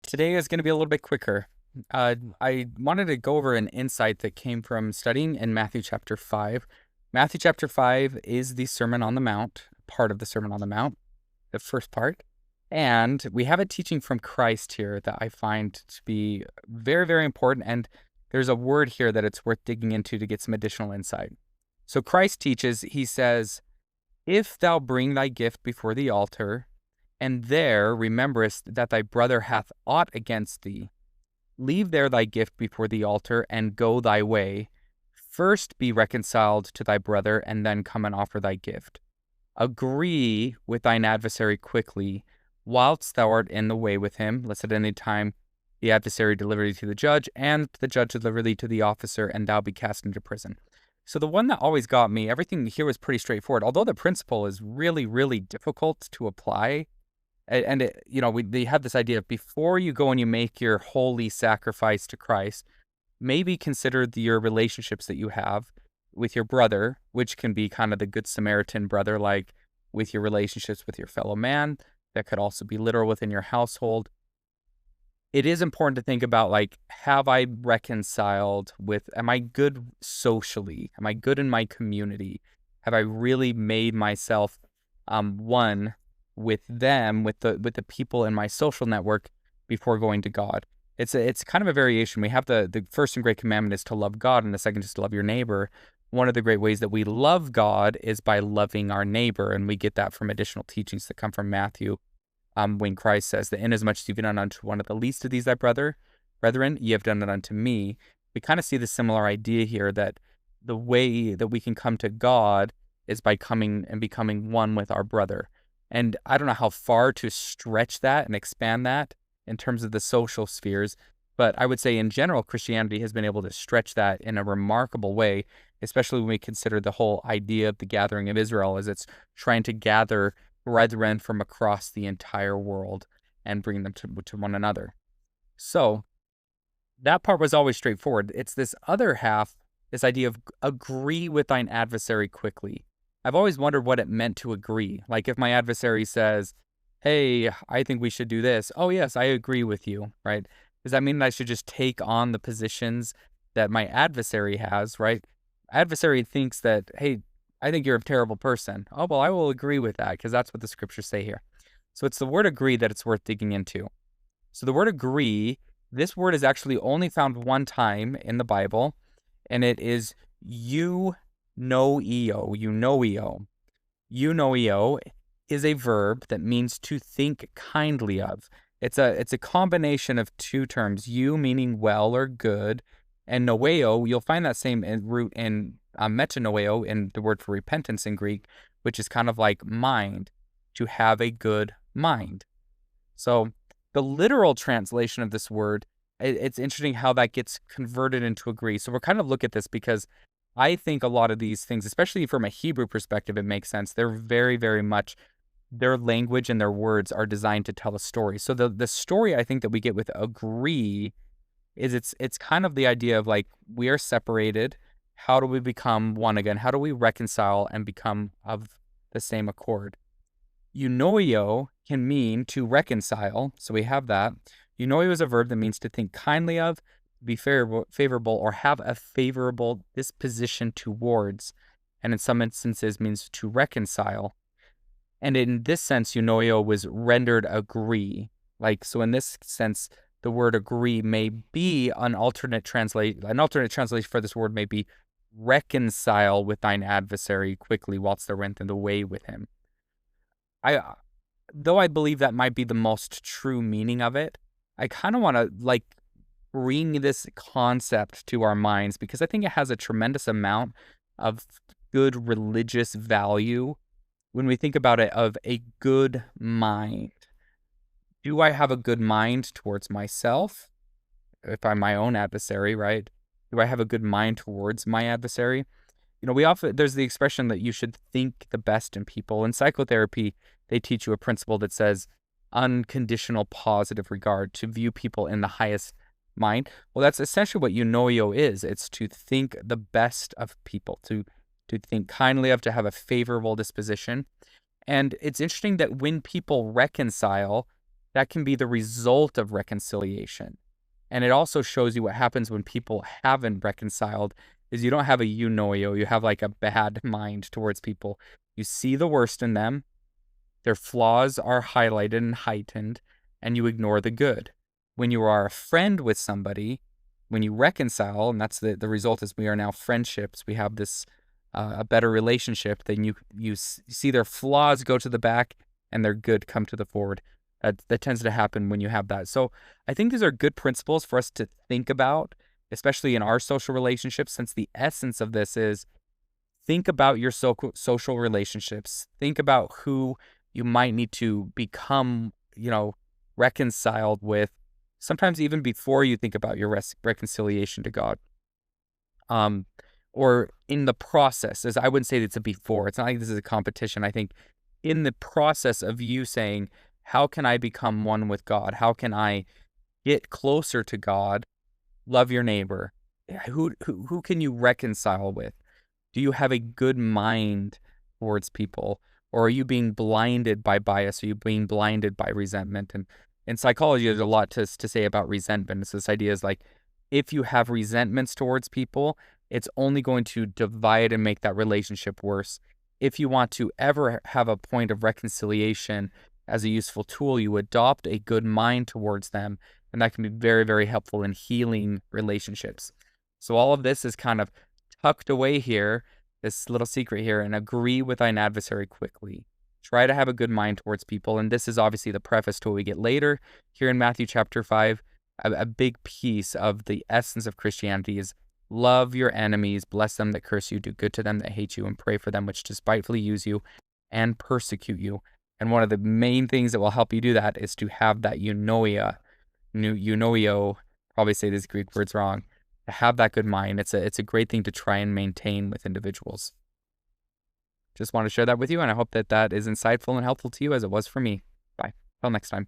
Today is going to be a little bit quicker. I wanted to go over an insight that came from studying in Matthew chapter 5. Matthew chapter 5 is the Sermon on the Mount, part of the Sermon on the Mount, the first part. And we have a teaching from Christ here that I find to be very, very important. And there's a word here that it's worth digging into to get some additional insight. So Christ teaches, he says, "If thou bring thy gift before the altar, and there rememberest that thy brother hath aught against thee, leave there thy gift before the altar, and go thy way. First be reconciled to thy brother, and then come and offer thy gift. Agree with thine adversary quickly, whilst thou art in the way with him, lest at any time the adversary deliver thee to the judge, and the judge deliver thee to the officer, and thou be cast into prison." So the one that always got me, everything here was pretty straightforward, although the principle is really, really difficult to apply. And they have this idea of before you go and you make your holy sacrifice to Christ, maybe consider your relationships that you have with your brother, which can be kind of the Good Samaritan brother, like with your relationships with your fellow man. That could also be literal within your household. It is important to think about, like, have I reconciled with, am I good socially? Am I good in my community? Have I really made myself one with them, with the people in my social network before going to God? It's kind of a variation. We have the first and great commandment is to love God, and the second is to love your neighbor. One of the great ways that we love God is by loving our neighbor, and we get that from additional teachings that come from Matthew, when Christ says that inasmuch as you've done unto one of the least of these thy brethren, ye have done it unto me. We kind of see the similar idea here, that the way that we can come to God is by coming and becoming one with our brother. And I don't know how far to stretch that and expand that in terms of the social spheres, but I would say in general, Christianity has been able to stretch that in a remarkable way, especially when we consider the whole idea of the gathering of Israel as it's trying to gather brethren from across the entire world and bring them to one another. So that part was always straightforward. It's this other half, this idea of agree with thine adversary quickly. I've always wondered what it meant to agree. Like if my adversary says, "Hey, I think we should do this." "Oh yes, I agree with you," right? Does that mean that I should just take on the positions that my adversary has, right? Adversary thinks that, "Hey, I think you're a terrible person." "Oh, well, I will agree with that because that's what the scriptures say here." So it's the word agree that it's worth digging into. So the word agree, this word is actually only found one time in the Bible, and it is eunoeo. Eunoeo. Eunoeo is a verb that means to think kindly of. It's a combination of two terms, eu meaning well or good, and noeo. You'll find that same root in metanoeo, in the word for repentance in Greek, which is kind of like mind, to have a good mind. So the literal translation of this word, it's interesting how that gets converted into agree. So we're kind of look at this because I think a lot of these things, especially from a Hebrew perspective, it makes sense. They're very, very much, their language and their words are designed to tell a story. So the story I think that we get with agree is it's kind of the idea of, like, we are separated. How do we become one again? How do we reconcile and become of the same accord? Eunoeo can mean to reconcile, so we have that. Eunoeo is a verb that means to think kindly of, be favorable, or have a favorable disposition towards, and in some instances means to reconcile. And in this sense, eunoeo was rendered agree. Like, so in this sense, the word agree may be an alternate translation for this word may be reconcile with thine adversary quickly whilst thou art in the way with him. Though I believe that might be the most true meaning of it, I kind of want to, like, bring this concept to our minds because I think it has a tremendous amount of good religious value when we think about it, of a good mind. Do I have a good mind towards myself? If I'm my own adversary, right? Do I have a good mind towards my adversary? There's the expression that you should think the best in people. In psychotherapy, they teach you a principle that says unconditional positive regard, to view people in the highest mind. Well, that's essentially what eunoeo is. It's to think the best of people, to think kindly of, to have a favorable disposition. And it's interesting that when people reconcile, that can be the result of reconciliation. And it also shows you what happens when people haven't reconciled is you don't have a eunoia, you have like a bad mind towards people. You see the worst in them, their flaws are highlighted and heightened, and you ignore the good. When you are a friend with somebody, when you reconcile, and that's the result is we are now friendships, we have this a better relationship, then you see their flaws go to the back and their good come to the forward. That tends to happen when you have that. So I think these are good principles for us to think about, especially in our social relationships, since the essence of this is think about your social relationships. Think about who you might need to become, reconciled with, sometimes even before you think about your reconciliation to God. Or in the process, as I wouldn't say it's a before. It's not like this is a competition. I think in the process of you saying, how can I become one with God? How can I get closer to God? Love your neighbor. Who can you reconcile with? Do you have a good mind towards people? Or are you being blinded by bias? Are you being blinded by resentment? And in psychology, there's a lot to say about resentment. It's this idea is like, if you have resentments towards people, it's only going to divide and make that relationship worse. If you want to ever have a point of reconciliation as a useful tool, you adopt a good mind towards them. And that can be very, very helpful in healing relationships. So all of this is kind of tucked away here, this little secret here, and agree with thine adversary quickly. Try to have a good mind towards people. And this is obviously the preface to what we get later here in Matthew chapter 5. A big piece of the essence of Christianity is love your enemies, bless them that curse you, do good to them that hate you, and pray for them which despitefully use you and persecute you. And one of the main things that will help you do that is to have that eunoia, probably say these Greek words wrong, to have that good mind. It's a great thing to try and maintain with individuals. Just want to share that with you, and I hope that is insightful and helpful to you as it was for me. Bye. Till next time.